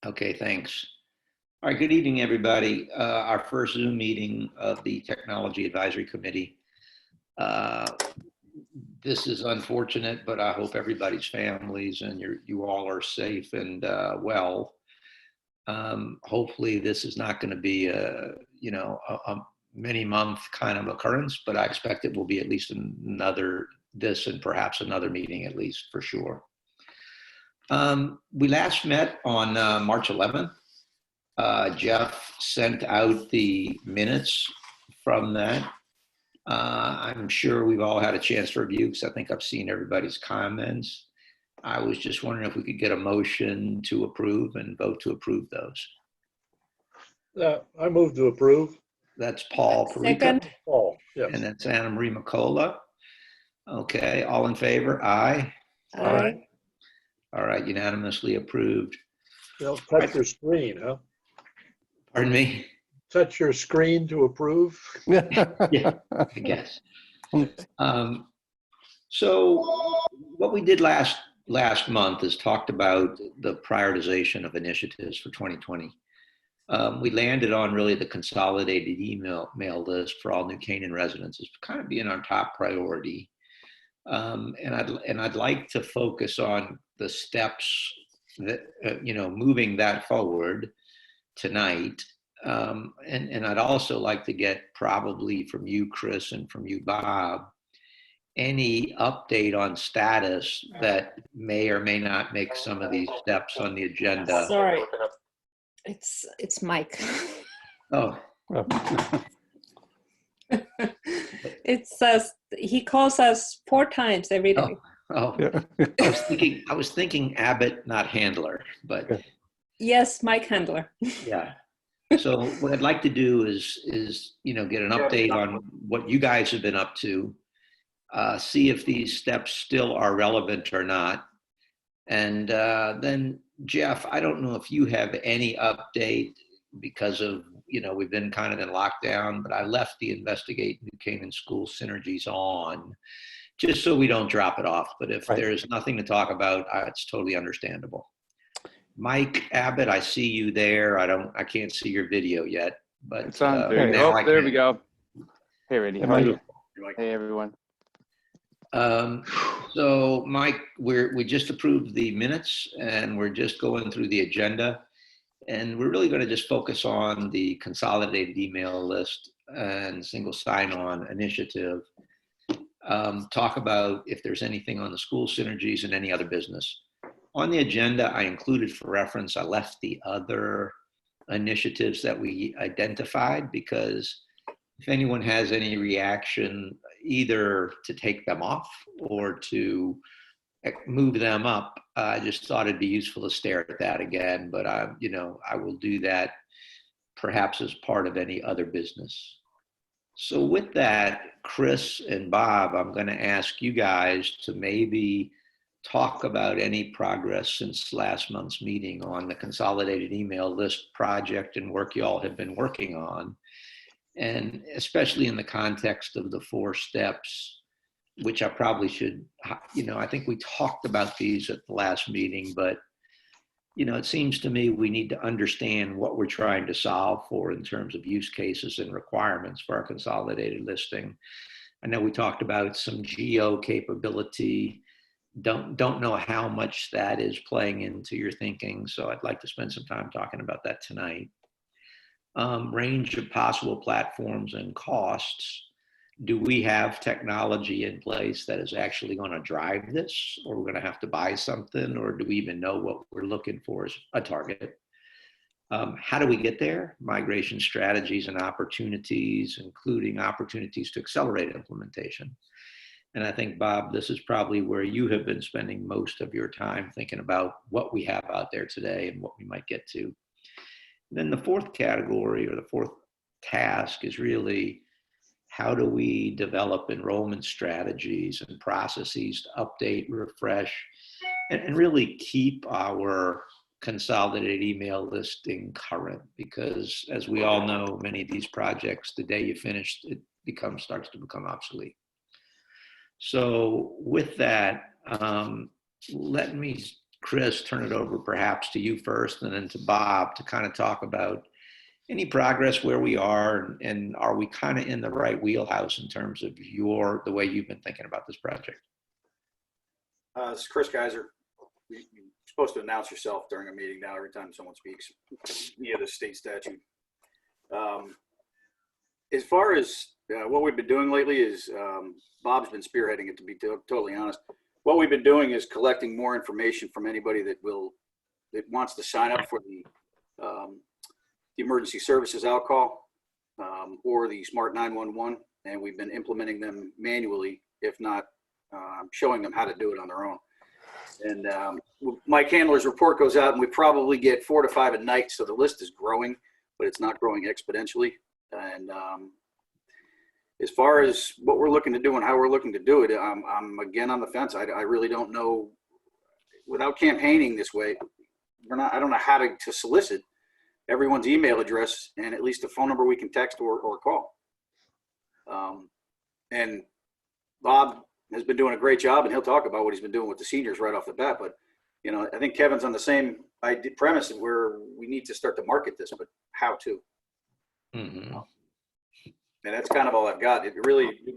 Okay, thanks. All right, good evening, everybody. Our first Zoom meeting of the Technology Advisory Committee. This is unfortunate, but I hope everybody's families and you all are safe and well. Hopefully this is not going to be a many month kind of occurrence, but I expect it will be at least this and perhaps another meeting at least for sure. We last met on March 11th. Jeff sent out the minutes from that. I'm sure we've all had a chance to review because I think I've seen everybody's comments. I was just wondering if we could get a motion to approve and vote to approve those. I move to approve. That's Paul Perica. Second. Paul, yes. And that's Anna Marie McCullough. Okay, all in favor? Aye. Aye. All right, unanimously approved. Don't touch your screen, huh? Pardon me? Touch your screen to approve. Yeah, I guess. So what we did last month is talked about the prioritization of initiatives for 2020. We landed on really the consolidated email list for all New Canaan residents as kind of being our top priority. And I'd like to focus on the steps that, moving that forward tonight. And I'd also like to get probably from you, Chris, and from you, Bob, any update on status that may or may not make some of these steps on the agenda. Sorry, it's Mike. Oh, It says he calls us 4 times every day. yeah. I was thinking Abbott, not Handler, but Yes, Mike Handler. yeah. So what I'd like to do is get an update on what you guys have been up to, see if these steps still are relevant or not. And then Jeff, I don't know if you have any update because of, we've been kind of in lockdown, but I left the Investigate New Canaan School Synergies on just so we don't drop it off. But if there's nothing to talk about, it's totally understandable. Mike Abbott, I see you there. I can't see your video yet, but it's on. There we go. Hey, Randy. How are you? Hey, everyone. So Mike, we just approved the minutes and we're just going through the agenda, and we're really going to just focus on the consolidated email list and single sign-on initiative. Talk about if there's anything on the school synergies and any other business. On the agenda, I included for reference, I left the other initiatives that we identified because if anyone has any reaction, either to take them off or to move them up, I just thought it'd be useful to stare at that again. But I will do that perhaps as part of any other business. So with that, Chris and Bob, I'm going to ask you guys to maybe talk about any progress since last month's meeting on the consolidated email list project and work you all have been working on. And especially in the context of the 4 steps, which I probably should, I think we talked about these at the last meeting, but, it seems to me we need to understand what we're trying to solve for in terms of use cases and requirements for our consolidated listing. I know we talked about some geo capability. Don't know how much that is playing into your thinking, so I'd like to spend some time talking about that tonight. Range of possible platforms and costs. Do we have technology in place that is actually going to drive this, or we're going to have to buy something, or do we even know what we're looking for as a target? How do we get there? Migration strategies and opportunities, including opportunities to accelerate implementation. And I think, Bob, this is probably where you have been spending most of your time thinking about what we have out there today and what we might get to. Then the 4th category or the 4th task is really how do we develop enrollment strategies and processes to update, refresh, and really keep our consolidated email listing current, because as we all know, many of these projects, the day you finish, it starts to become obsolete. So with that, let me Chris, turn it over perhaps to you first and then to Bob to kind of talk about any progress where we are and are we kind of in the right wheelhouse in terms of the way you've been thinking about this project? This is Chris Geiser. You're supposed to announce yourself during a meeting now every time someone speaks via the state statute. As far as what we've been doing lately is Bob's been spearheading it, to be totally honest. What we've been doing is collecting more information from anybody that wants to sign up for the emergency services outcall or the Smart 911, and we've been implementing them manually, if not showing them how to do it on their own. And Mike Handler's report goes out, and we probably get 4 to 5 a night, so the list is growing, but it's not growing exponentially. And as far as what we're looking to do and how we're looking to do it, I'm again on the fence. I really don't know. Without campaigning this way, I don't know how to solicit everyone's email address and at least a phone number we can text or call. And Bob has been doing a great job, and he'll talk about what he's been doing with the seniors right off the bat. But, you know, I think Kevin's on the same premise where we need to start to market this, but how to? Mm-hmm. And that's kind of all I've got.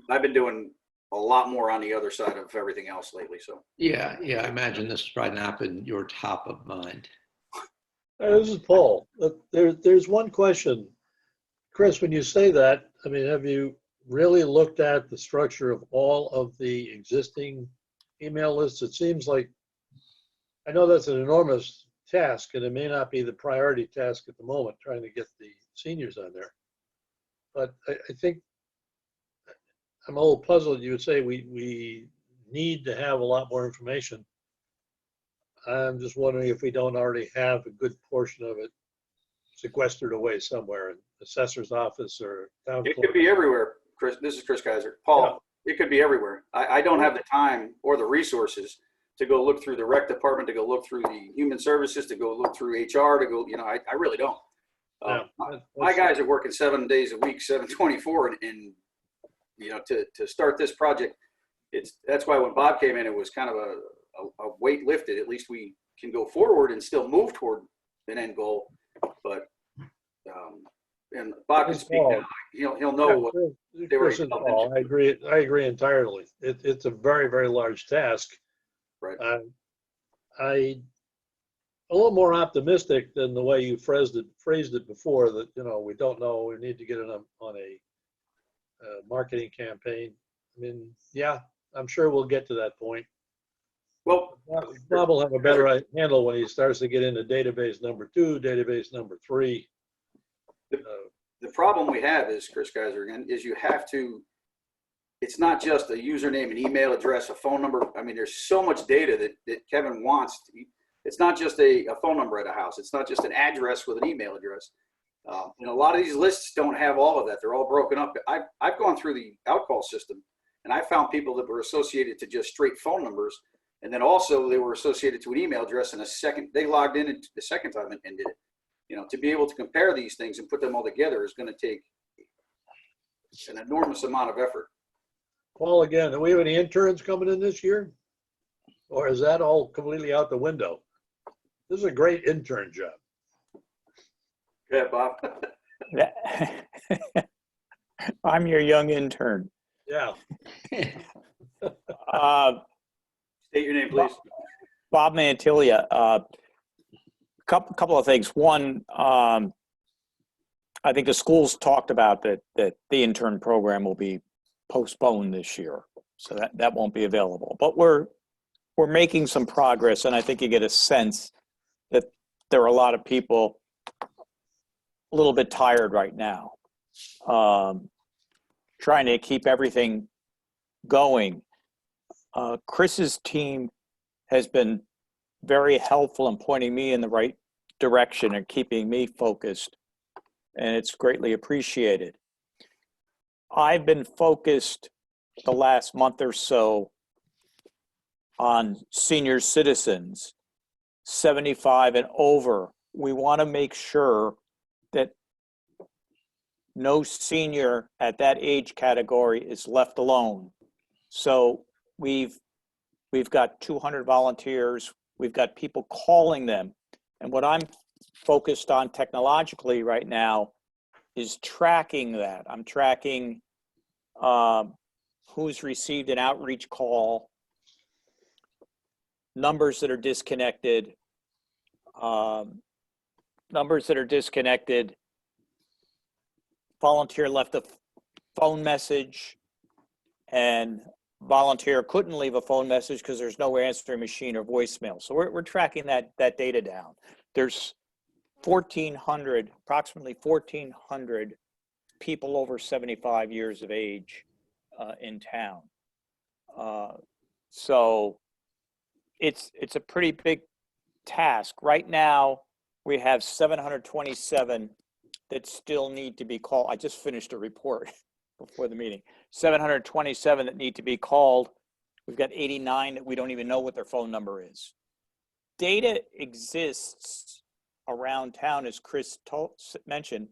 I've been doing a lot more on the other side of everything else lately. So Yeah, I imagine this has probably not been your top of mind. This is Paul. There's one question. Chris, when you say that, I mean, have you really looked at the structure of all of the existing email lists? It seems like, I know that's an enormous task, and it may not be the priority task at the moment, trying to get the seniors on there. But I think I'm a little puzzled. You would say we need to have a lot more information. I'm just wondering if we don't already have a good portion of it sequestered away somewhere in the assessor's office or town it clerk. could be everywhere, Chris. This is Chris Kaiser. Paul, It could be everywhere. I don't have the time or the resources to go look through the rec department, to go look through the human services, to go look through HR, to go, I really don't. My guys are working 7 days a week, 7/24, and to start this project, that's why when Bob came in, it was kind of a weight lifted. At least we can go forward and still move toward an end goal. But and Bob can speak now. He'll know what they were. Chris and Paul, I agree entirely. It's a very, very large task. Right. I'm a little more optimistic than the way you phrased it before, that we don't know, we need to get it on a marketing campaign. I mean, yeah, I'm sure we'll get to that point. Well, Bob will have a better handle when he starts to get into database number 2, database number 3. The problem we have is, Chris Geiser, again, is you have to, it's not just a username, an email address, a phone number. I mean, there's so much data that Kevin wants. It's not just a phone number at a house. It's not just an address with an email address. And a lot of these lists don't have all of that. They're all broken up. I've gone through the outcall system, and I found people that were associated to just straight phone numbers. And then also they were associated to an email address, and they logged in the second time and did it. To be able to compare these things and put them all together is going to take an enormous amount of effort. Paul, again, do we have any interns coming in this year? Or is that all completely out the window? This is a great intern job. Yeah, Bob. I'm your young intern. Yeah. State your name, please. Bob Mantilia. Couple of things. One, I think the schools talked about that the intern program will be postponed this year, so that won't be available. But we're making some progress, and I think you get a sense that there are a lot of people a little bit tired right now, trying to keep everything going. Chris's team has been very helpful in pointing me in the right direction and keeping me focused, and it's greatly appreciated. I've been focused the last month or so on senior citizens, 75 and over. We want to make sure that no senior at that age category is left alone. So we've got 200 volunteers. We've got people calling them. And what I'm focused on technologically right now is tracking that. I'm tracking who's received an outreach call, numbers that are disconnected, volunteer left a phone message and volunteer couldn't leave a phone message because there's no answering machine or voicemail. So we're tracking that data down. There's approximately 1,400 people over 75 years of age in town. So it's a pretty big task. Right now, we have 727 that still need to be called. I just finished a report before the meeting. 727 that need to be called. We've got 89 that we don't even know what their phone number is. Data exists around town, as Chris mentioned,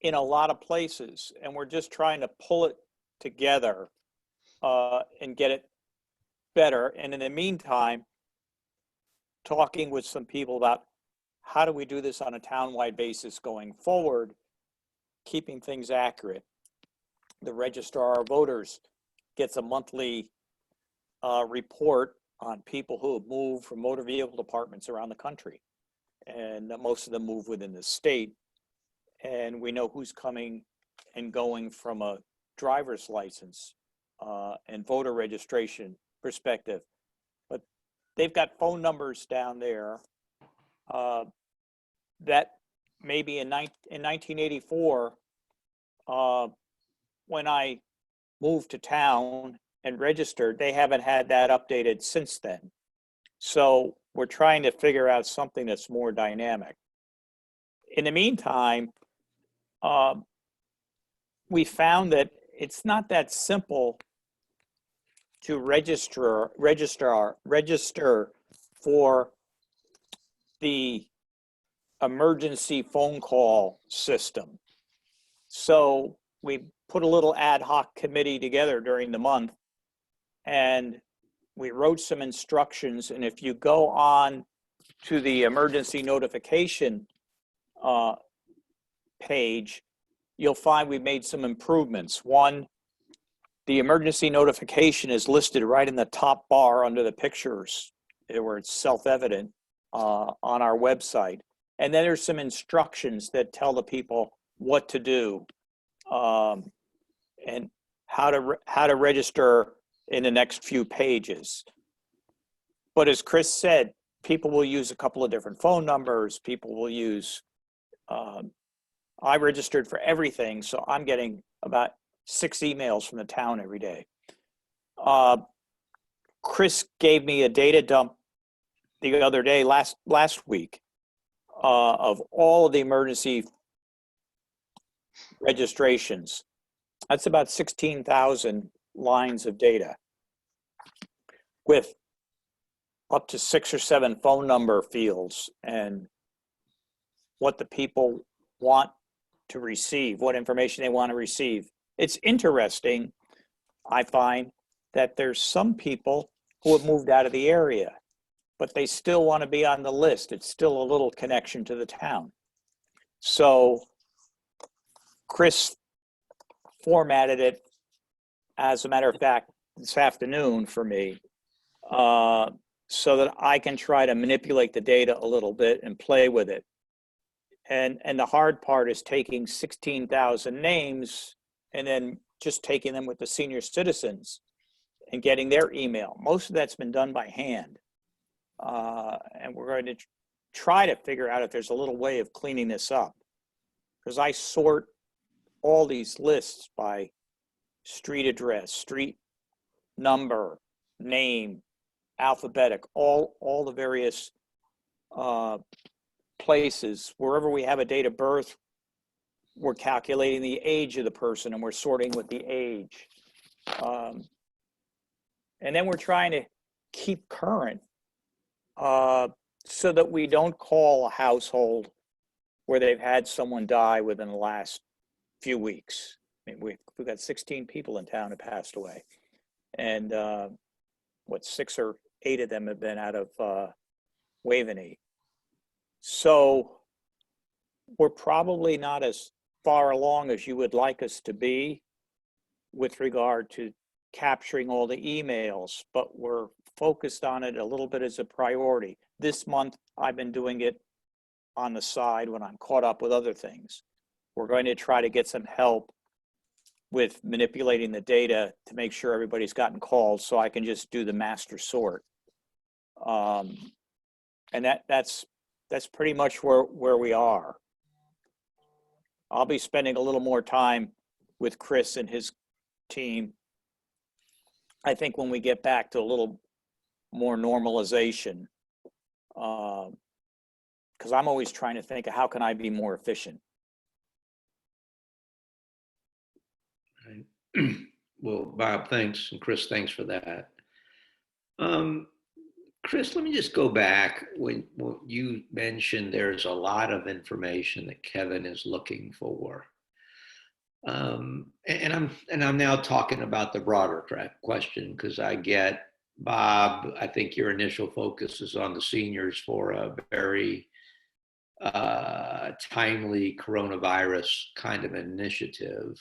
in a lot of places, and we're just trying to pull it together and get it better. And in the meantime, talking with some people about how do we do this on a town-wide basis going forward, keeping things accurate. The registrar of voters gets a monthly report on people who have moved from motor vehicle departments around the country. And most of them move within the state. And we know who's coming and going from a driver's license and voter registration perspective. But they've got phone numbers down there that maybe in 1984, when I moved to town and registered, they haven't had that updated since then. So we're trying to figure out something that's more dynamic. In the meantime, we found that it's not that simple to register for the emergency phone call system. So we put a little ad hoc committee together during the month, and we wrote some instructions. And if you go on to the emergency notification page, you'll find we made some improvements. One, the emergency notification is listed right in the top bar under the pictures where it's self-evident on our website. And then there's some instructions that tell the people what to do and how to register in the next few pages. But as Chris said, people will use a couple of different phone numbers. People will use, I registered for everything, so I'm getting about 6 emails from the town every day. Chris gave me a data dump the other day, last week, of all of the emergency registrations. That's about 16,000 lines of data with up to 6 or 7 phone number fields and what the people want to receive, what information they want to receive. It's interesting, I find, that there's some people who have moved out of the area, but they still want to be on the list. It's still a little connection to the town. So Chris formatted it, as a matter of fact, this afternoon for me, so that I can try to manipulate the data a little bit and play with it. And the hard part is taking 16,000 names and then just taking them with the senior citizens and getting their email. Most of that's been done by hand. And we're going to try to figure out if there's a little way of cleaning this up, because I sort all these lists by street address, street number, name, alphabetic, all the various places. Wherever we have a date of birth, we're calculating the age of the person and we're sorting with the age. And then we're trying to keep current so that we don't call a household where they've had someone die within the last few weeks. I mean, we've got 16 people in town who passed away. And 6 or 8 of them have been out of Waveney. So we're probably not as far along as you would like us to be with regard to capturing all the emails, but we're focused on it a little bit as a priority. This month, I've been doing it on the side when I'm caught up with other things. We're going to try to get some help with manipulating the data to make sure everybody's gotten called so I can just do the master sort. And that's pretty much where we are. I'll be spending a little more time with Chris and his team. I think when we get back to a little more normalization, because I'm always trying to think of how can I be more efficient. Right. Well, Bob, thanks, and Chris, thanks for that. Chris, let me just go back. When you mentioned there's a lot of information that Kevin is looking for. And I'm now talking about the broader question, because I get, Bob, I think your initial focus is on the seniors for a very timely coronavirus kind of initiative,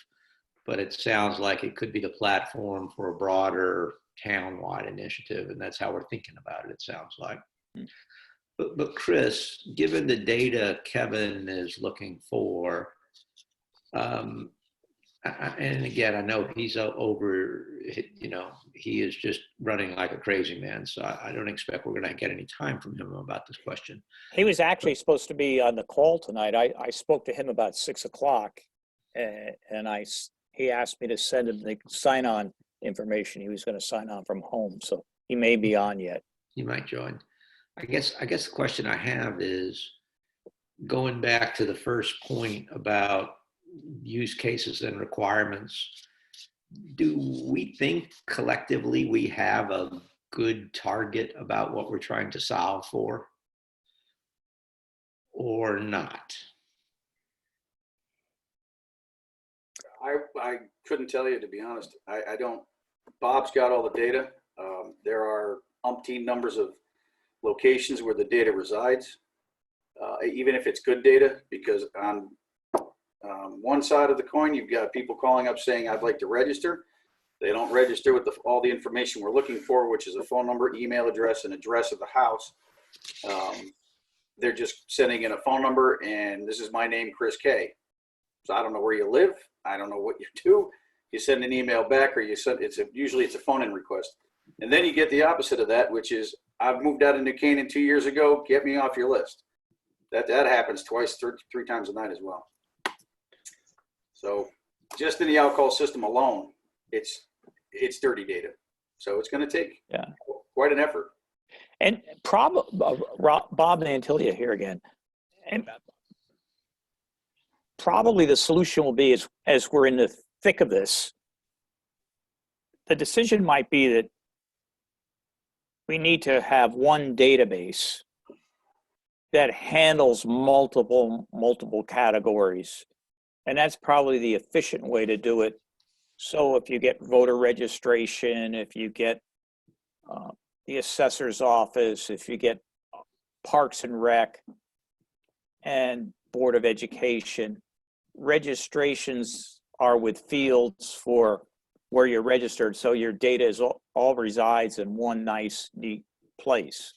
but it sounds like it could be the platform for a broader town-wide initiative, and that's how we're thinking about it, it sounds like. But Chris, given the data Kevin is looking for, and again, I know he's over, he is just running like a crazy man, so I don't expect we're going to get any time from him about this question. He was actually supposed to be on the call tonight. I spoke to him about 6 o'clock, and he asked me to send him the sign-on information. He was going to sign on from home, so he may be on yet. He might join. I guess the question I have is, going back to the first point about use cases and requirements, do we think collectively we have a good target about what we're trying to solve for, or not? I couldn't tell you, to be honest. I don't. Bob's got all the data. There are umpteen numbers of locations where the data resides, even if it's good data, because on one side of the coin, you've got people calling up saying, I'd like to register. They don't register with all the information we're looking for, which is a phone number, email address, and address of the house. They're just sending in a phone number, and this is my name, Chris K. So I don't know where you live. I don't know what you do. You send an email back, or you send usually it's a phone-in request. And then you get the opposite of that, which is, I've moved out of New Canaan 2 years ago. Get me off your list. That happens twice, three times a night as well. So just in the outcall system alone, it's dirty data. So it's going to take quite an effort. And Bob Nantilia here again. And probably the solution will be, as we're in the thick of this, the decision might be that we need to have one database that handles multiple categories. And that's probably the efficient way to do it. So if you get voter registration, if you get the assessor's office, if you get Parks and Rec and Board of Education, registrations are with fields for where you're registered. So your data is all resides in one nice, neat place.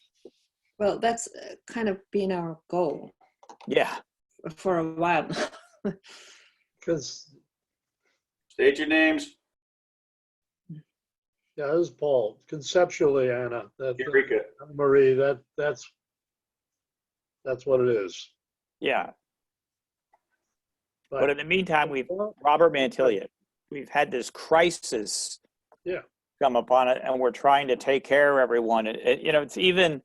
Well, that's kind of been our goal Yeah. for a while. Because, State your names. yeah, this is Paul. Conceptually, Anna, Eureka. Marie, that's what it is. Yeah. But in the meantime, Robert Mantilia, we've had this crisis come upon it, and we're trying to take care of everyone. It's even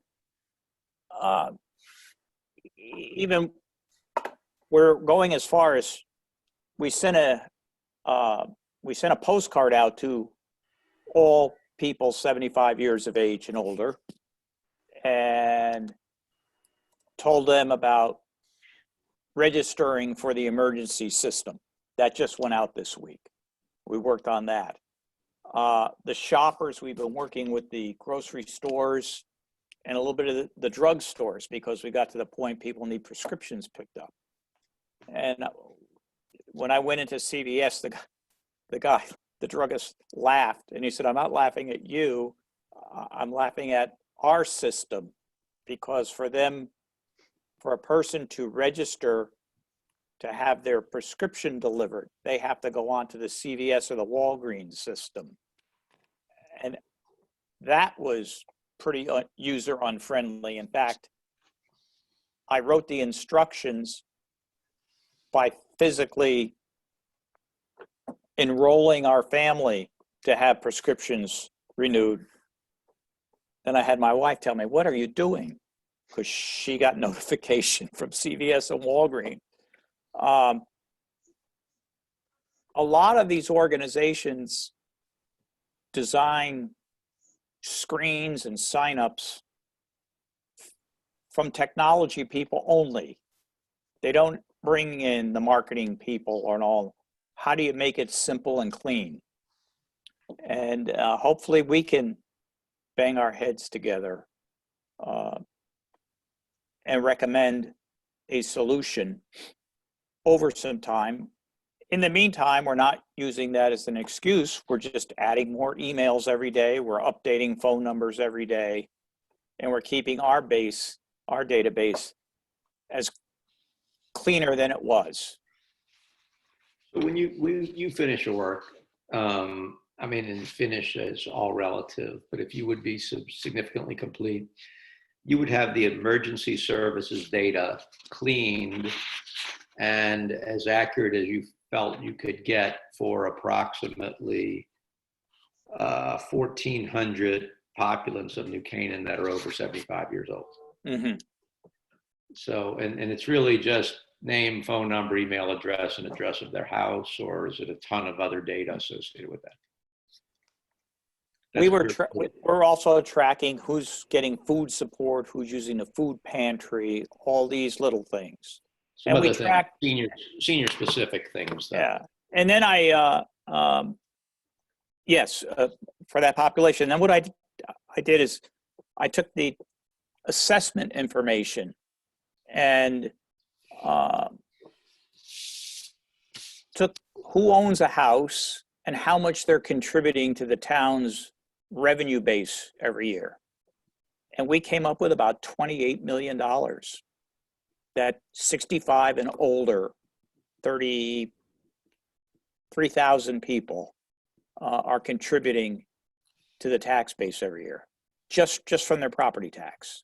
we're going as far as we sent a postcard out to all people 75 years of age and older, and told them about registering for the emergency system. That just went out this week. We worked on that. The shoppers, we've been working with the grocery stores and a little bit of the drug stores because we got to the point people need prescriptions picked up. And when I went into CVS, the druggist laughed and he said, "I'm not laughing at you. I'm laughing at our system because for a person to register to have their prescription delivered, they have to go on to the CVS or the Walgreens system." And that was pretty user unfriendly. In fact, I wrote the instructions by physically enrolling our family to have prescriptions renewed. Then I had my wife tell me, "What are you doing?" Because she got notification from CVS and Walgreens. A lot of these organizations design screens and signups from technology people only. They don't bring in the marketing people or all. How do you make it simple and clean? And hopefully we can bang our heads together and recommend a solution over some time. In the meantime, we're not using that as an excuse. We're just adding more emails every day. We're updating phone numbers every day. And we're keeping our database as cleaner than it was. So when you finish your work, I mean, and finish is all relative, but if you would be significantly complete, you would have the emergency services data cleaned and as accurate as you felt you could get for approximately 1,400 populants of New Canaan that are over 75 years old. Mm-hmm. So, and it's really just name, phone number, email address, and address of their house, or is it a ton of other data associated with that? We're also tracking who's getting food support, who's using the food pantry, all these little things. Some And we other track senior specific things. Though. Yeah, and then yes, for that population. Then what I did is I took the assessment information and took who owns a house and how much they're contributing to the town's revenue base every year. And we came up with about $28 million that 65 and older, 33,000 people are contributing to the tax base every year, just from their property tax.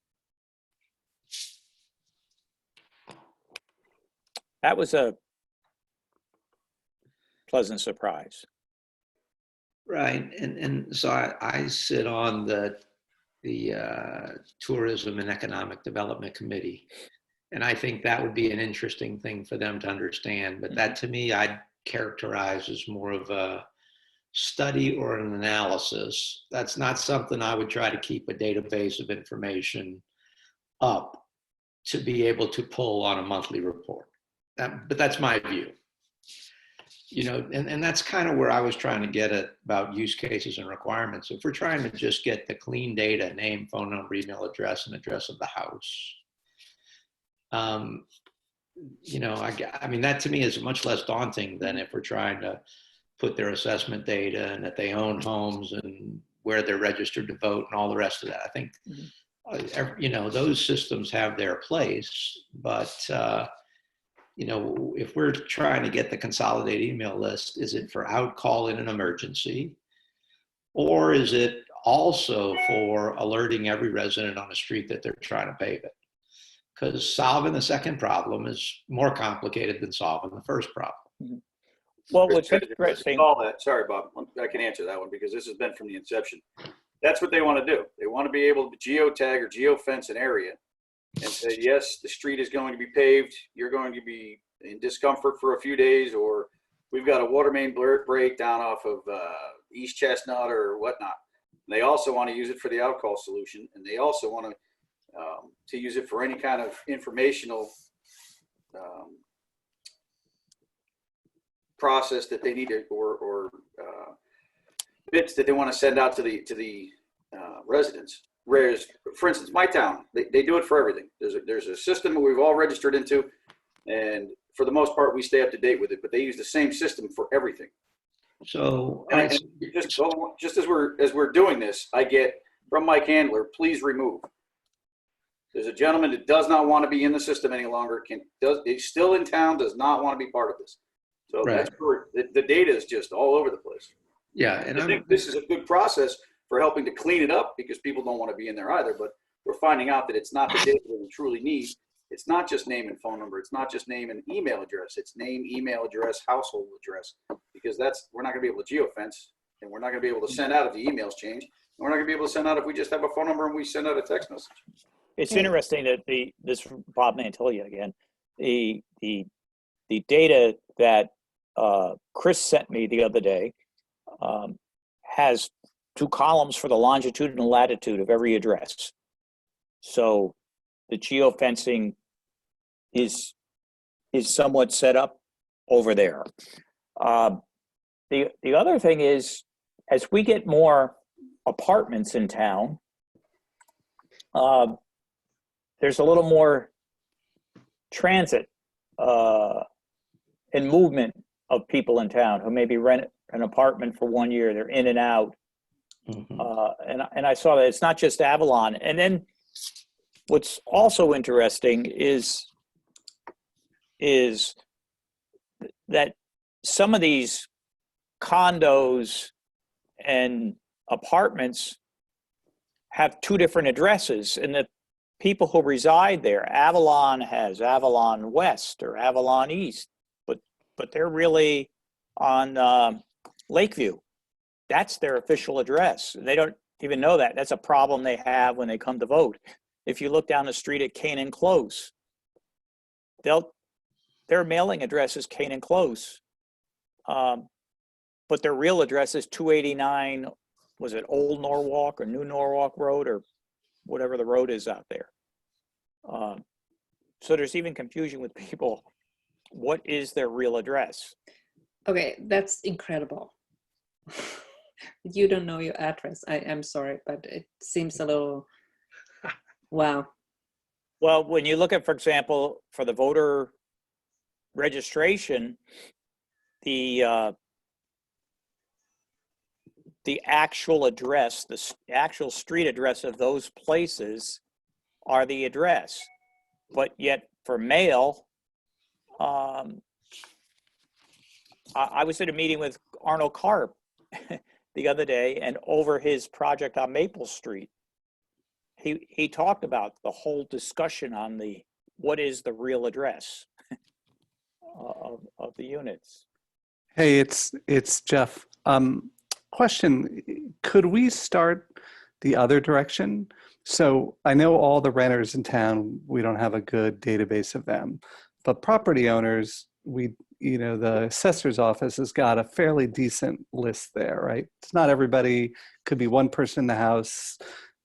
That was a pleasant surprise. Right, and so I sit on the Tourism and Economic Development Committee, and I think that would be an interesting thing for them to understand. But that, to me, I'd characterize as more of a study or an analysis. That's not something I would try to keep a database of information up to be able to pull on a monthly report. But that's my view. You know, and that's kind of where I was trying to get at about use cases and requirements. If we're trying to just get the clean data, name, phone number, email address, and address of the house, you know, I mean, that to me is much less daunting than if we're trying to put their assessment data and that they own homes and where they're registered to vote and all the rest of that. I think, you know, those systems have their place, but you know, if we're trying to get the consolidated email list, is it for outcall in an emergency? Or is it also for alerting every resident on the street that they're trying to pave it? Because solving the second problem is more complicated than solving the first problem. Well, what's interesting. All that, sorry, Bob, I can answer that one because this has been from the inception. That's what they want to do. They want to be able to geotag or geofence an area and say, yes, the street is going to be paved. You're going to be in discomfort for a few days, or we've got a water main break down off of East Chestnut or whatnot. And they also want to use it for the outcall solution, and they also want to use it for any kind of informational process that they need to, or bits that they want to send out to the residents. Whereas, for instance, my town, they do it for everything. There's a system that we've all registered into, and for the most part, we stay up to date with it. But they use the same system for everything. So And just as we're doing this, I get from Mike Handler, please remove. There's a gentleman that does not want to be in the system any longer. He's still in town, does not want to be part of this. So Right. that's where the data is just all over the place. yeah, and I think this is a good process for helping to clean it up because people don't want to be in there either. But we're finding out that it's not the data that we truly need. It's not just name and phone number. It's not just name and email address. It's name, email address, household address, because we're not going to be able to geofence, and we're not going to be able to send out if the emails change. And we're not going to be able to send out if we just have a phone number and we send out a text message. It's interesting that this Bob Mantilia again, the data that Chris sent me the other day has 2 columns for the longitude and latitude of every address. So the geofencing is somewhat set up over there. The other thing is, as we get more apartments in town, there's a little more transit and movement of people in town who maybe rent an apartment for 1 year. They're in and out. And I saw that it's not just Avalon. And then what's also interesting is that some of these condos and apartments have 2 different addresses, and the people who reside there, Avalon has Avalon West or Avalon East, but they're really on Lakeview. That's their official address. They don't even know that. That's a problem they have when they come to vote. If you look down the street at Canaan Close, their mailing address is Canaan Close, but their real address is 289. Was it Old Norwalk or New Norwalk Road or whatever the road is out there? So there's even confusion with people. What is their real address? Okay, that's incredible. You don't know your address. I'm sorry, but it seems a little, wow. Well, when you look at, for example, for the voter registration, the actual address, the actual street address of those places are the address. But yet for mail, I was at a meeting with Arnold Karp the other day, and over his project on Maple Street, he talked about the whole discussion on what is the real address of the units. Hey, it's Jeff. Question, could we start the other direction? So I know all the renters in town, we don't have a good database of them, but property owners, the assessor's office has got a fairly decent list there, right? It's not everybody, could be one person in the house,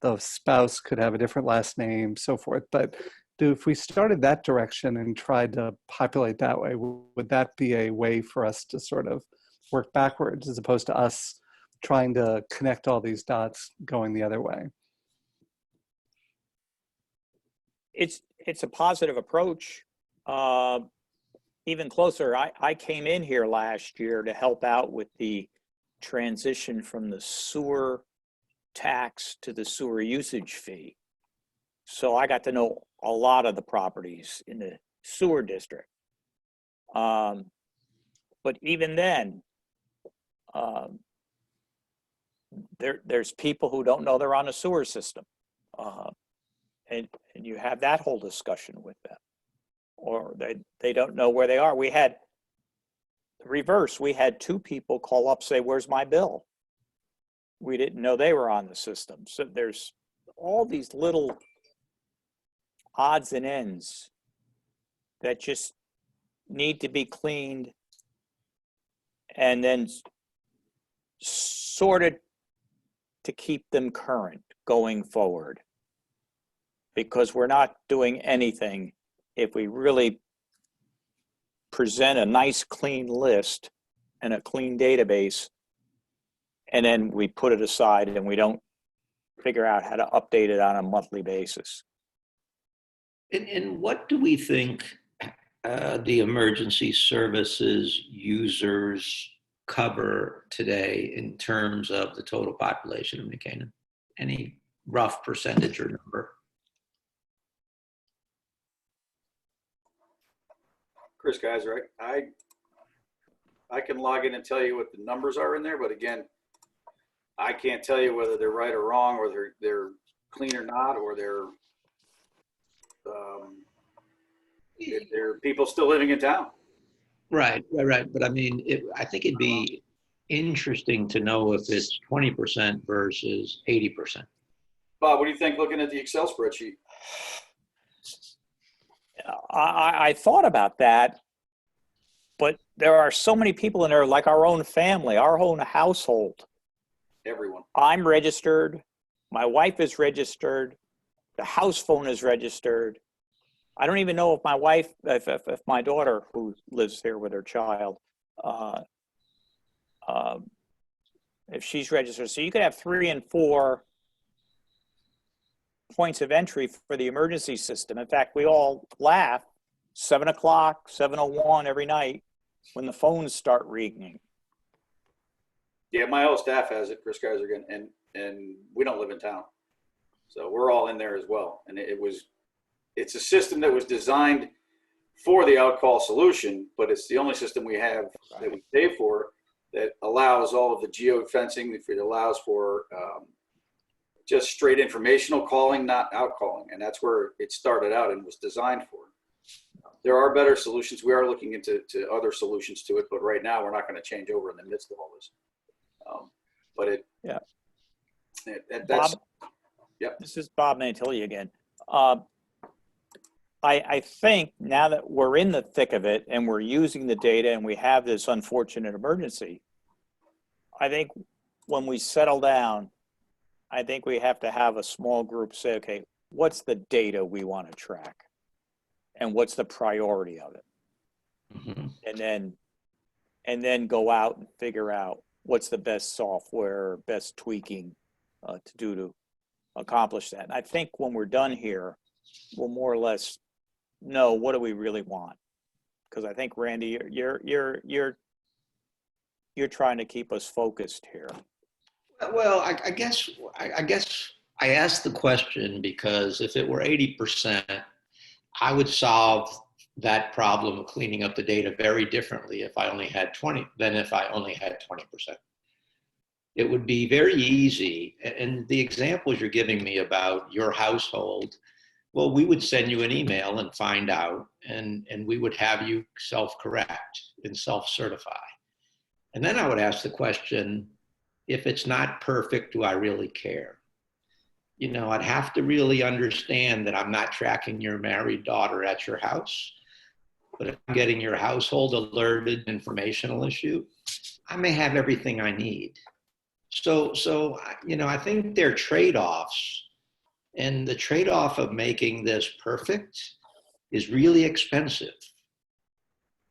the spouse could have a different last name, so forth. But if we started that direction and tried to populate that way, would that be a way for us to sort of work backwards as opposed to us trying to connect all these dots going the other way? It's a positive approach. Even closer, I came in here last year to help out with the transition from the sewer tax to the sewer usage fee. So I got to know a lot of the properties in the sewer district. But even then, there's people who don't know they're on a sewer system. And you have that whole discussion with them. Or they don't know where they are. We had the reverse. We had 2 people call up, say, "Where's my bill?" We didn't know they were on the system. So there's all these little odds and ends that just need to be cleaned and then sorted to keep them current going forward. Because we're not doing anything if we really present a nice clean list and a clean database and then we put it aside and we don't figure out how to update it on a monthly basis. And what do we think the emergency services users cover today in terms of the total population of New Canaan? Any rough percentage or number? Chris Geiser, I can log in and tell you what the numbers are in there, but again, I can't tell you whether they're right or wrong, or they're clean or not, or if there are people still living in town. Right. But I mean, I think it'd be interesting to know if it's 20% versus 80%. Bob, what do you think looking at the Excel spreadsheet? I thought about that, but there are so many people in there, like our own family, our own household. Everyone. I'm registered. My wife is registered. The house phone is registered. I don't even know if my wife, if my daughter who lives here with her child, if she's registered. So you could have 3 and 4 points of entry for the emergency system. In fact, we all laugh 7 o'clock, 7:01 every night when the phones start ringing. Yeah, my whole staff has it, Chris Geiser, and we don't live in town. So we're all in there as well. And it's a system that was designed for the outcall solution, but it's the only system we have that we pay for that allows all of the geofencing. It allows for just straight informational calling, not outcalling. And that's where it started out and was designed for. There are better solutions. We are looking into other solutions to it, but right now we're not going to change over in the midst of all this. That's, Bob, yep. This is Bob Mantilli again. I think now that we're in the thick of it and we're using the data and we have this unfortunate emergency, I think when we settle down, I think we have to have a small group say, okay, what's the data we want to track? And what's the priority of it? Mm-hmm. And then go out and figure out what's the best software, best tweaking to do to accomplish that. And I think when we're done here, we'll more or less know what do we really want. Because I think, Randy, you're trying to keep us focused here. Well, I guess I asked the question because if it were 80%, I would solve that problem of cleaning up the data very differently if I only had 20 than if I only had 20%. It would be very easy. And the examples you're giving me about your household, well, we would send you an email and find out, and we would have you self-correct and self-certify. And then I would ask the question, if it's not perfect, do I really care? You know, I'd have to really understand that I'm not tracking your married daughter at your house, but if I'm getting your household alerted informational issue, I may have everything I need. So you know, I think there are trade-offs, and the trade-off of making this perfect is really expensive.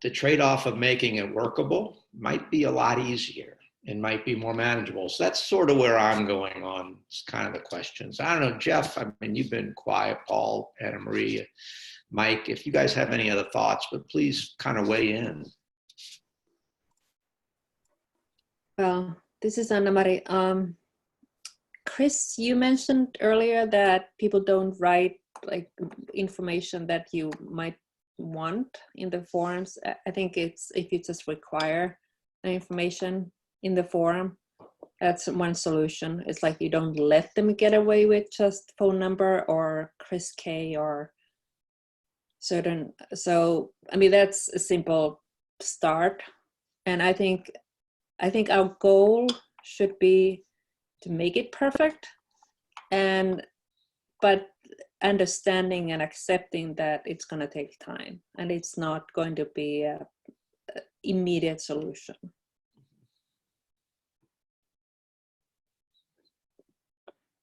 The trade-off of making it workable might be a lot easier and might be more manageable. So that's sort of where I'm going on kind of the questions. I don't know, Jeff, I mean, you've been quiet, Paul, Anna Marie, Mike, if you guys have any other thoughts, but please kind of weigh in. Well, this is Anna Marie. Chris, you mentioned earlier that people don't write like information that you might want in the forms. I think it's if you just require the information in the form, that's one solution. It's like you don't let them get away with just phone number or Chris K or certain. So I mean that's a simple start, and I think our goal should be to make it perfect, but understanding and accepting that it's going to take time and it's not going to be a immediate solution.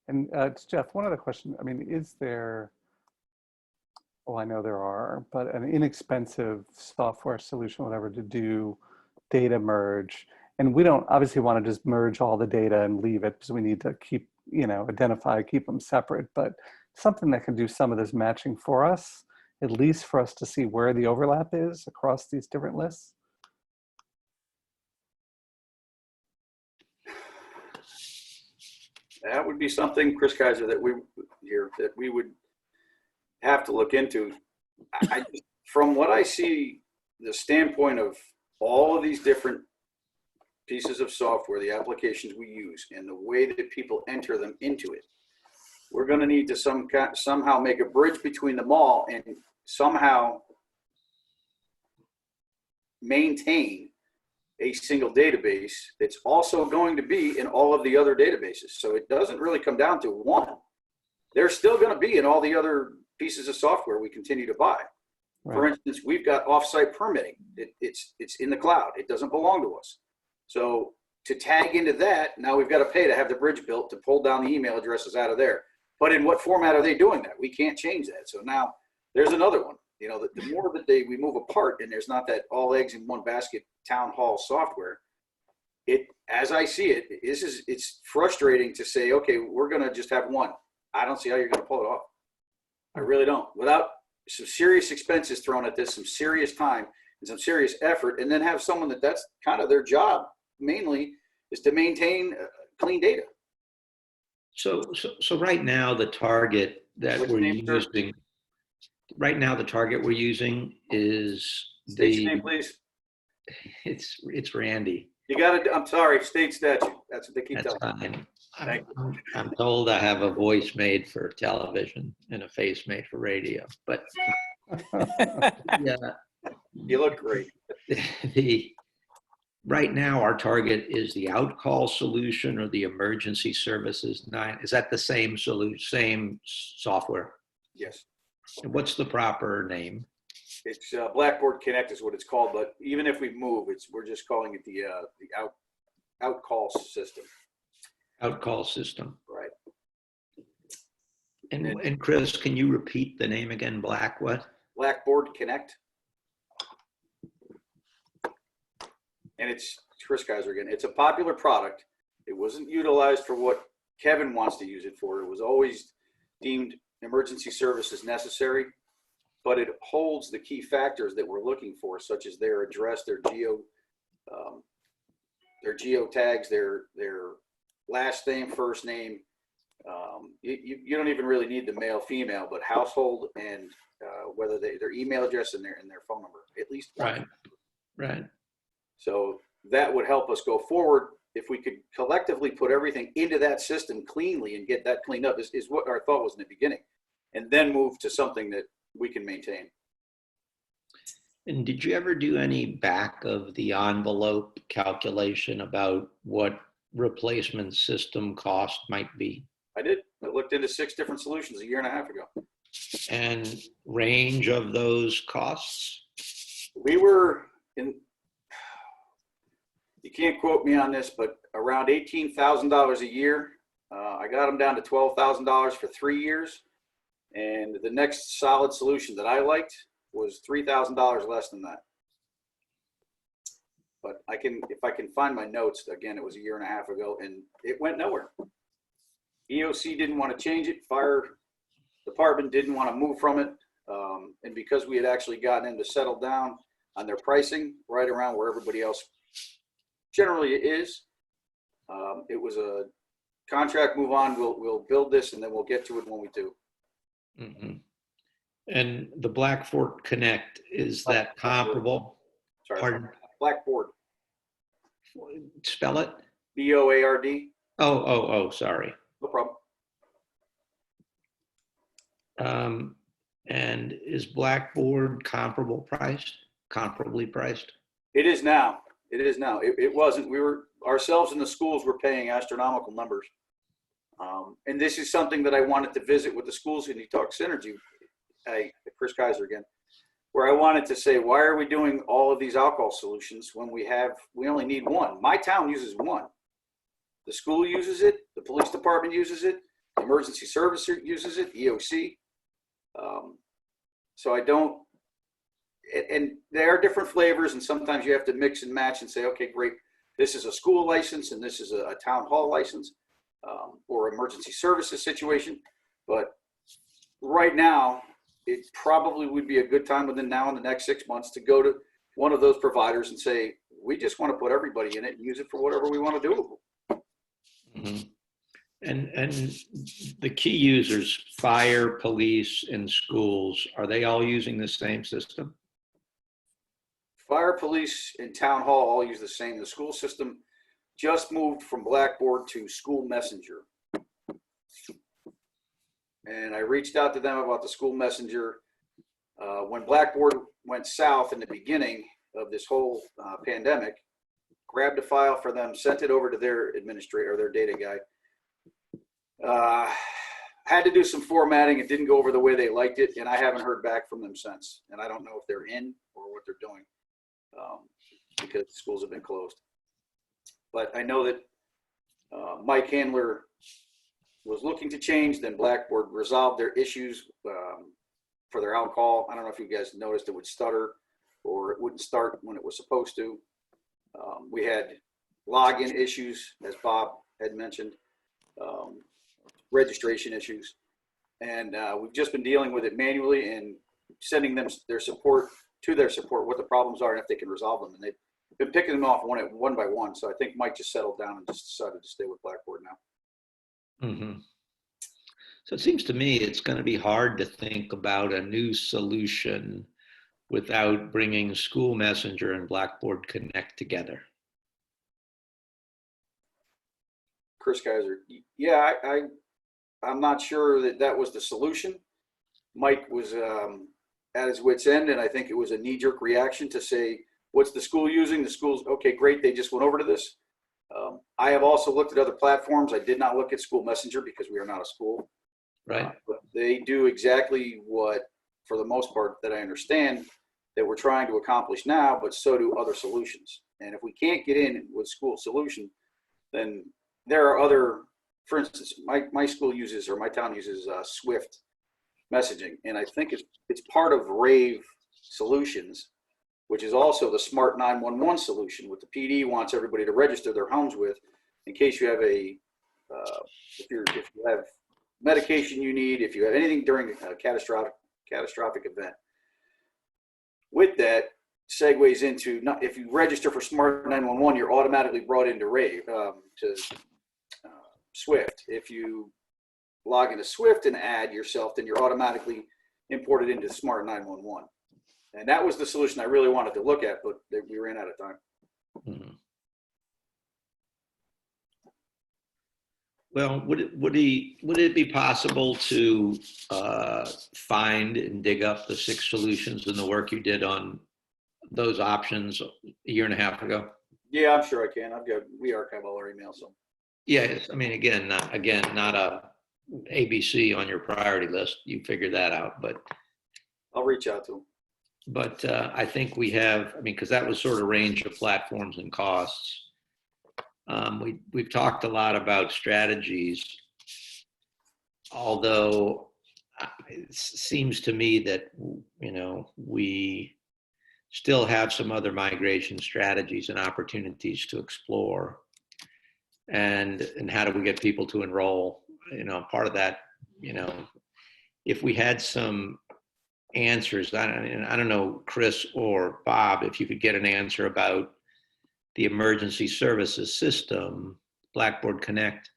And it's Jeff, one other question. I mean, is there, well, I know there are, but an inexpensive software solution, whatever, to do data merge And we don't obviously want to just merge all the data and leave it because we need to keep, identify, keep them separate, but something that can do some of this matching for us, at least for us to see where the overlap is across these different lists. That would be something, Chris Kaiser, that we would have to look into. From what I see, the standpoint of all of these different pieces of software, the applications we use, and the way that people enter them into it, we're going to need to somehow make a bridge between them all and somehow maintain a single database that's also going to be in all of the other databases. So it doesn't really come down to one. They're still going to be in all the other pieces of software we continue to buy. Right. For instance, we've got offsite permitting. It's in the cloud. It doesn't belong to us. So to tag into that, now we've got to pay to have the bridge built to pull down the email addresses out of there. But in what format are they doing that? We can't change that. So now there's another one. The more that we move apart and there's not that all eggs in one basket town hall software, as I see it, it's frustrating to say, okay, we're going to just have one. I don't see how you're going to pull it off. I really don't. Without some serious expenses thrown at this, some serious time and some serious effort, and then have someone that's kind of their job mainly is to maintain clean data. So right now, the target that What's we're your name, sir? using, right now, the target we're using is State your name, please. it's Randy. You got to, I'm sorry, state statute. That's what they keep That's telling me. fine. I'm told I have a voice made for television and a face made for radio, but yeah, You look great. right now our target is the outcall solution or the emergency services 9. Is that the same solution, same software? Yes. And what's the proper name? It's Blackboard Connect is what it's called, but even if we move, we're just calling it the outcall system. Outcall system. Right. And Chris, can you repeat the name again? Blackboard Connect. And it's Chris Kaiser again. It's a popular product. It wasn't utilized for what Kevin wants to use it for. It was always deemed emergency services necessary, but it holds the key factors that we're looking for, such as their address, their geo tags, their last name, first name. You don't even really need the male, female, but household and whether their email address and their phone number, at least one. Right. So that would help us go forward if we could collectively put everything into that system cleanly and get that cleaned up is what our thought was in the beginning, and then move to something that we can maintain. And did you ever do any back of the envelope calculation about what replacement system cost might be? I did. I looked into 6 different solutions a year and a half ago. And range of those costs? We were in, you can't quote me on this, but around $18,000 a year. I got them down to $12,000 for 3 years. And the next solid solution that I liked was $3,000 less than that. But if I can find my notes, again, it was a year and a half ago and it went nowhere. EOC didn't want to change it. Fire department didn't want to move from it. And because we had actually gotten them to settle down on their pricing right around where everybody else generally is, it was a contract move on. We'll build this and then we'll get to it when we do. Mm-hmm. And the Blackboard Connect, is that comparable? Sorry, Pardon? Blackboard. Spell it? BOARD. Oh, sorry. No problem. And is Blackboard comparably priced? It is now. It is now. It wasn't. We were ourselves in the schools were paying astronomical numbers. And this is something that I wanted to visit with the schools in Talk Synergy. Chris Kaiser again, where I wanted to say, why are we doing all of these alcohol solutions when we only need one? My town uses one. The school uses it. The police department uses it. The emergency service uses it. EOC. So I don't, and there are different flavors, and sometimes you have to mix and match and say, okay, great. this is a school license and this is a town hall license, or emergency services situation. But right now, it probably would be a good time within now and the next 6 months to go to one of those providers and say, we just want to put everybody in it and use it for whatever we want to do. Mhm. And the key users, fire, police, and schools, are they all using the same system? Fire, police, and town hall all use the same. The school system just moved from Blackboard to School Messenger. And I reached out to them about the School Messenger. When Blackboard went south in the beginning of this whole pandemic, grabbed a file for them, sent it over to their administrator, or their data guy. Had to do some formatting. It didn't go over the way they liked it, and I haven't heard back from them since. And I don't know if they're in or what they're doing, because the schools have been closed. But I know that Mike Handler was looking to change, then Blackboard resolved their issues for their alcohol. I don't know if you guys noticed it would stutter or it wouldn't start when it was supposed to. We had login issues, as Bob had mentioned, registration issues. And we've just been dealing with it manually and sending them their support, what the problems are and if they can resolve them. And they've been picking them off one by one. So I think Mike just settled down and just decided to stay with Blackboard now. Mm-hmm. So it seems to me it's going to be hard to think about a new solution without bringing School Messenger and Blackboard Connect together. Chris Kaiser, yeah, I'm not sure that was the solution. Mike was at his wit's end, and I think it was a knee-jerk reaction to say, what's the school using? The school's, okay, great, they just went over to this. I have also looked at other platforms. I did not look at School Messenger because we are not a school. Right. But they do exactly what, for the most part, that I understand, that we're trying to accomplish now, but so do other solutions. And if we can't get in with school solution, then there are other, for instance, my school uses, or my town uses Swift messaging. And I think it's part of Rave Solutions, which is also the Smart 911 solution, what the PD wants everybody to register their homes with, in case you have if you have medication you need, if you have anything during a catastrophic event. With that, segues into, if you register for Smart 911, you're automatically brought into Rave, to Swift. If you log into Swift and add yourself, then you're automatically imported into Smart 911. And that was the solution I really wanted to look at, but we ran out of time. Mm-hmm. Well, would it be possible to find and dig up the 6 solutions and the work you did on those options a year and a half ago? Yeah, I'm sure I can. We archive all our emails. So. Yes, I mean, again, not a ABC on your priority list. You figure that out, but I'll reach out to them. But I think we have, I mean, because that was sort of range of platforms and costs. We've talked a lot about strategies, although it seems to me that, we still have some other migration strategies and opportunities to explore. And how do we get people to enroll? Part of that, if we had some answers, I don't know, Chris or Bob, if you could get an answer about the emergency services system, Blackboard Connect,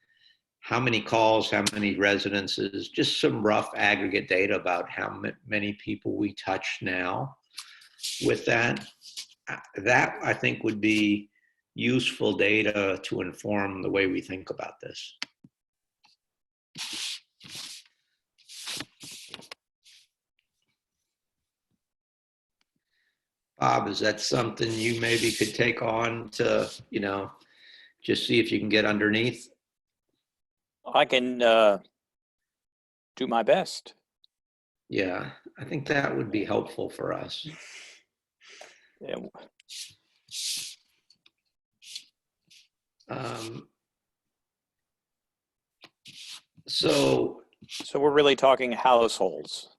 how many calls, how many residences, just some rough aggregate data about how many people we touch now with that. That I think would be useful data to inform the way we think about this. Bob, is that something you maybe could take on to, just see if you can get underneath? I can do my best. Yeah, I think that would be helpful for us. Yeah. So we're really talking households.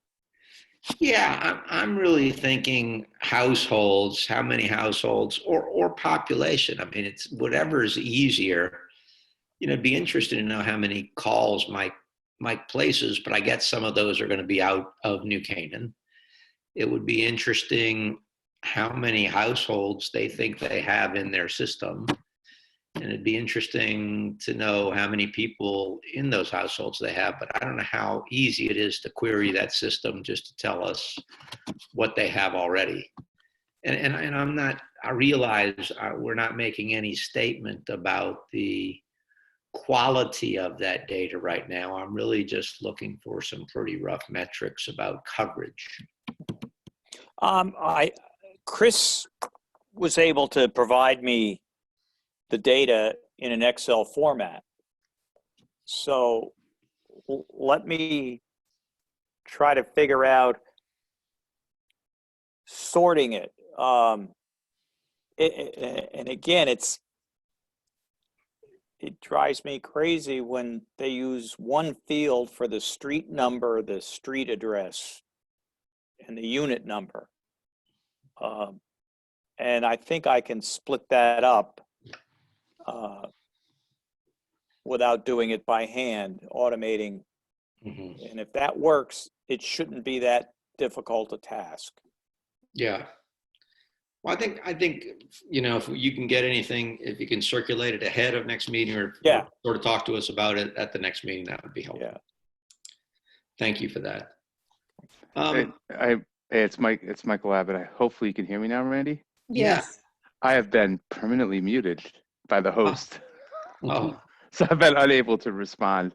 Yeah, I'm really thinking households, how many households or population. I mean, it's whatever is easier. It'd be interesting to know how many calls Mike places, but I get some of those are going to be out of New Canaan. It would be interesting how many households they think they have in their system. And it'd be interesting to know how many people in those households they have, but I don't know how easy it is to query that system just to tell us what they have already. And I realize we're not making any statement about the quality of that data right now. I'm really just looking for some pretty rough metrics about coverage. Chris was able to provide me the data in an Excel format. So let me try to figure out sorting it. And again, it drives me crazy when they use one field for the street number, the street address, and the unit number. And I think I can split that up without doing it by hand, automating. Mm-hmm. And if that works, it shouldn't be that difficult a task. Yeah. Well, I think if you can get anything, if you can circulate it ahead of next meeting or sort of talk to us about it at the next meeting, that would be helpful. Yeah. Thank you for that. Hey, it's Michael Abbott. Hopefully you can hear me now, Randy. Yes. I have been permanently muted by the host. Oh, So I've been unable to respond.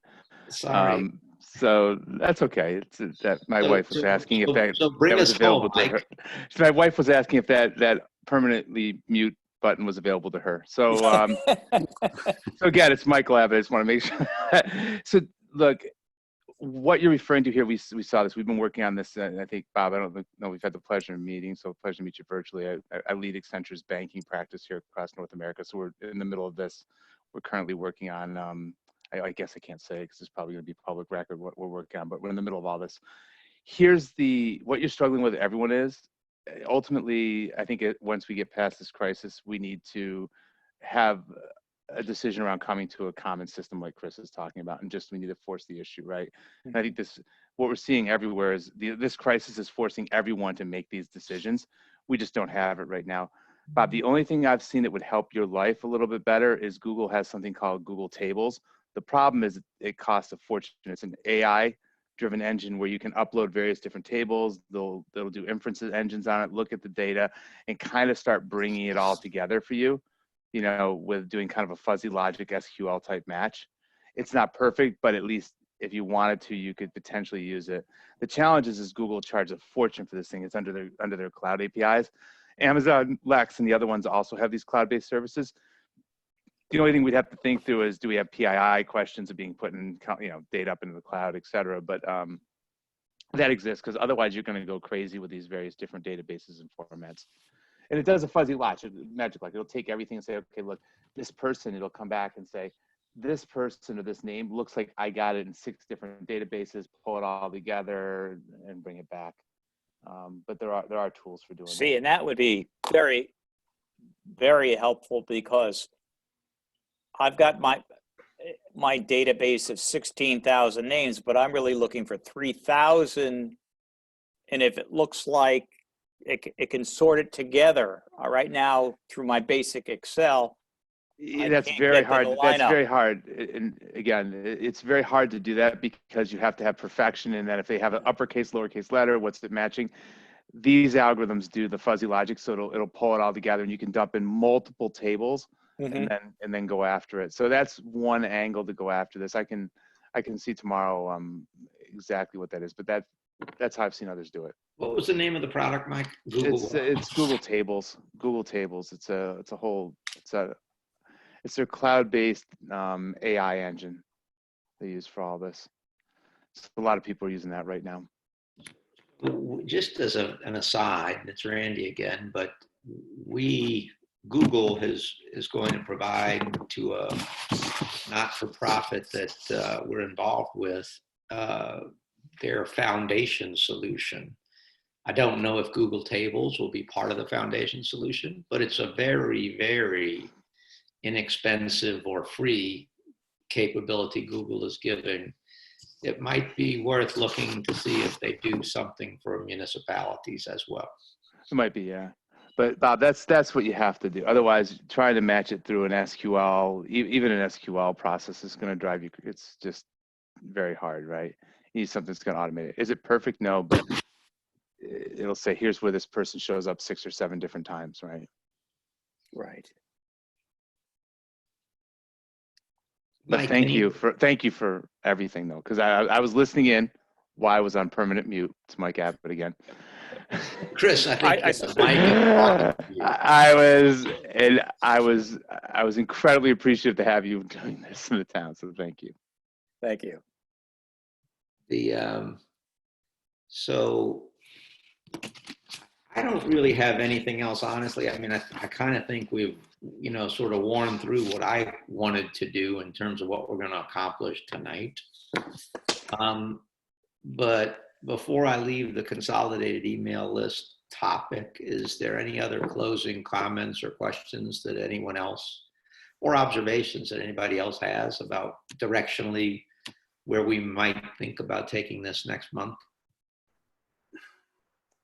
sorry. So that's okay. It's that my wife was asking if that was available to her. So my wife was asking if that permanently mute button was available to her. So so again, it's Michael Abbott. I just want to make sure. So look, what you're referring to here, we saw this. We've been working on this, and I think, Bob, I don't know, we've had the pleasure of meeting, so pleasure to meet you virtually. I lead Accenture's banking practice here across North America, so we're in the middle of this. We're currently working on, I guess I can't say because it's probably going to be public record what we're working on, but we're in the middle of all this. Here's what you're struggling with, everyone is. Ultimately, I think once we get past this crisis, we need to have a decision around coming to a common system like Chris is talking about, and just we need to force the issue, right? And I think what we're seeing everywhere is this crisis is forcing everyone to make these decisions. We just don't have it right now. Bob, the only thing I've seen that would help your life a little bit better is Google has something called Google Tables. The problem is it costs a fortune. It's an AI-driven engine where you can upload various different tables. They'll do inference engines on it, look at the data, and kind of start bringing it all together for you. With doing kind of a fuzzy logic SQL type match. It's not perfect, but at least if you wanted to, you could potentially use it. The challenge is Google charges a fortune for this thing. It's under their cloud APIs. Amazon, Lex, and the other ones also have these cloud-based services. The only thing we'd have to think through is, do we have PII questions of being put in, data up into the cloud, et cetera. But that exists because otherwise you're going to go crazy with these various different databases and formats. And it does a fuzzy magic, like it'll take everything and say, okay, look, this person, it'll come back and say, this person or this name looks like I got it in 6 different databases, pull it all together and bring it back. But there are tools for doing that. And that would be very, very helpful because I've got my database of 16,000 names, but I'm really looking for 3,000. And if it looks like it can sort it together right now through my basic Excel. That's very hard. That's very hard. And again, it's very hard to do that because you have to have perfection. And then if they have an uppercase, lowercase letter, what's it matching? These algorithms do the fuzzy logic, so it'll pull it all together, and you can dump in multiple tables and then go after it. So that's one angle to go after this. I can see tomorrow exactly what that is, but that's how I've seen others do it. What was the name of the product, Mike? It's Google Tables. Google Tables. It's their cloud-based AI engine they use for all this. So a lot of people are using that right now. Just as an aside, it's Randy again, but Google is going to provide to a not-for-profit that we're involved with their foundation solution. I don't know if Google Tables will be part of the foundation solution, but it's a very, very inexpensive or free capability Google is giving. It might be worth looking to see if they do something for municipalities as well. It might be, yeah. But Bob, that's what you have to do. Otherwise, trying to match it through an SQL, even an SQL process is going to drive you. It's just very hard, right? You need something that's going to automate it. Is it perfect? No, but it'll say, here's where this person shows up 6 or 7 different times, right? Right. But Mike, thank you for everything though, because I was listening in while I was on permanent mute. It's Mike Abbott again. Chris, I think I- it's Mike and you. I was incredibly appreciative to have you doing this in the town. So thank you. Thank you. So I don't really have anything else, honestly. I mean, I kind of think we've, sort of worn through what I wanted to do in terms of what we're going to accomplish tonight. But before I leave the consolidated email list topic, is there any other closing comments or questions that anyone else, or observations that anybody else has about directionally where we might think about taking this next month?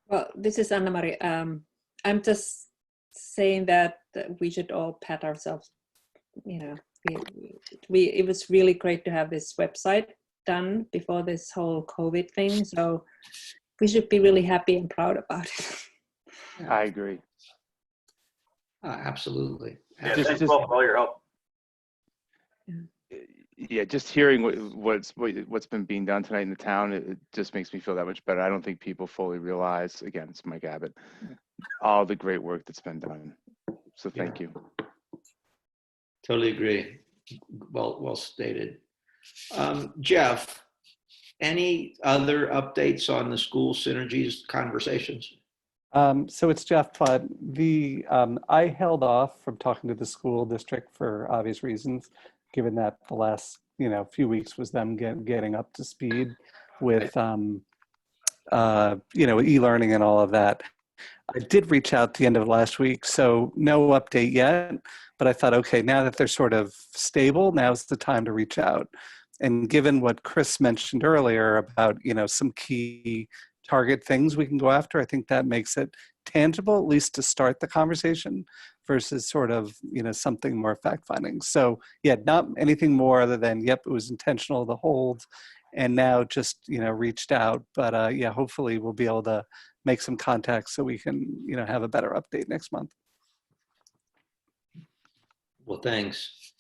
Well, this is Anna Marie. I'm just saying that we should all pat ourselves. It was really great to have this website done before this whole COVID thing. So we should be really happy and proud about it. I agree. Absolutely. Yeah, thanks Paul, for all your help. Yeah, just hearing what's been being done tonight in the town, it just makes me feel that much better. I don't think people fully realize, again, it's Mike Abbott, all the great work that's been done. So thank you. Totally agree. Well stated. Jeff, any other updates on the school synergies conversations? So it's Jeff Todd. I held off from talking to the school district for obvious reasons, given that the last few weeks was them getting up to speed with e-learning and all of that. I did reach out the end of last week, so no update yet, but I thought, okay, now that they're sort of stable, now's the time to reach out. And given what Chris mentioned earlier about some key target things we can go after, I think that makes it tangible, at least to start the conversation, versus sort of something more fact-finding. So yeah, not anything more other than, yep, it was intentional to hold, and now just reached out. But yeah, hopefully we'll be able to make some contacts so we can have a better update next month. Well, thanks.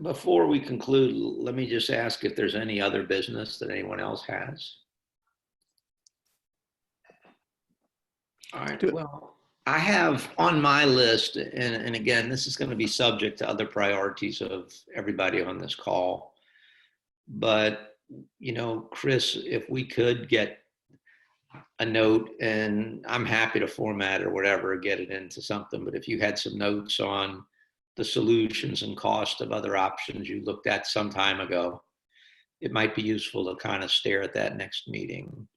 Before we conclude, let me just ask if there's any other business that anyone else has. All right. Well, I have on my list, and again, this is going to be subject to other priorities of everybody on this call. But, Chris, if we could get a note, and I'm happy to format or whatever, get it into something, but if you had some notes on the solutions and cost of other options you looked at some time ago, it might be useful to kind of stare at that next meeting.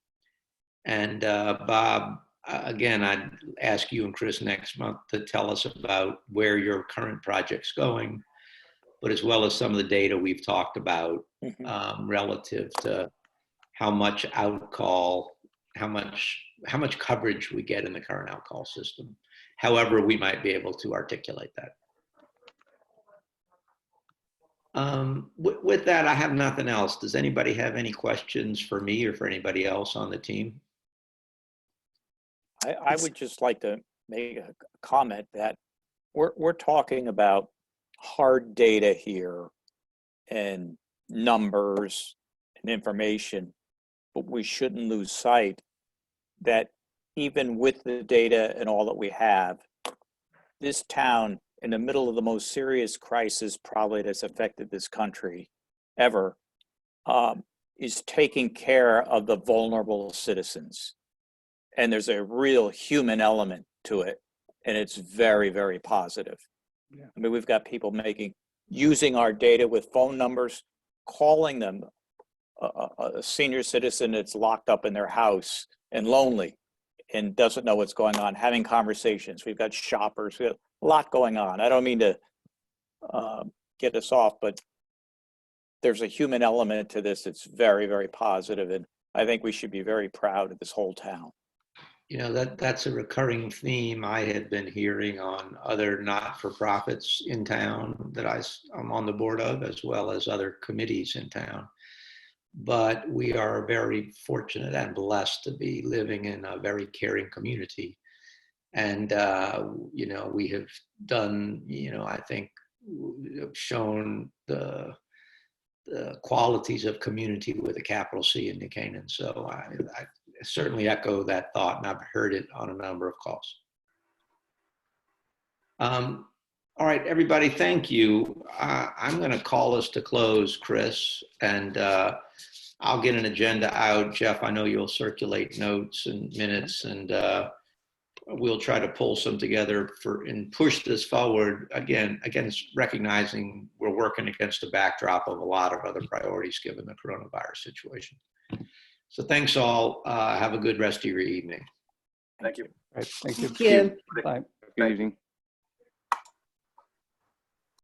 And Bob, again, I'd ask you and Chris next month to tell us about where your current project's going, but as well as some of the data we've talked about relative to how much outcall, how much coverage we get in the current outcall system, however we might be able to articulate that. With that, I have nothing else. Does anybody have any questions for me or for anybody else on the team? I would just like to make a comment that we're talking about hard data here and numbers and information, but we shouldn't lose sight that even with the data and all that we have, this town, in the middle of the most serious crisis probably that's affected this country ever, is taking care of the vulnerable citizens. And there's a real human element to it, and it's very, very positive. Yeah. I mean, we've got people using our data with phone numbers, calling them a senior citizen that's locked up in their house and lonely and doesn't know what's going on, having conversations. We've got shoppers, we have a lot going on. I don't mean to get us off, but there's a human element to this that's very, very positive, and I think we should be very proud of this whole town. You know, that's a recurring theme I had been hearing on other not-for-profits in town that I'm on the board of, as well as other committees in town. But we are very fortunate and blessed to be living in a very caring community. And, you know, we have done, you know, I think shown the qualities of community with a capital C in New Canaan. So I certainly echo that thought, and I've heard it on a number of calls. All right, everybody, thank you. I'm going to call us to close, Chris, and I'll get an agenda out. Jeff, I know you'll circulate notes and minutes, and we'll try to pull some together and push this forward again, recognizing we're working against the backdrop of a lot of other priorities given the coronavirus situation. So thanks all. Have a good rest of your evening. Thank you. Right, thank you. Thank you. Bye. Good evening.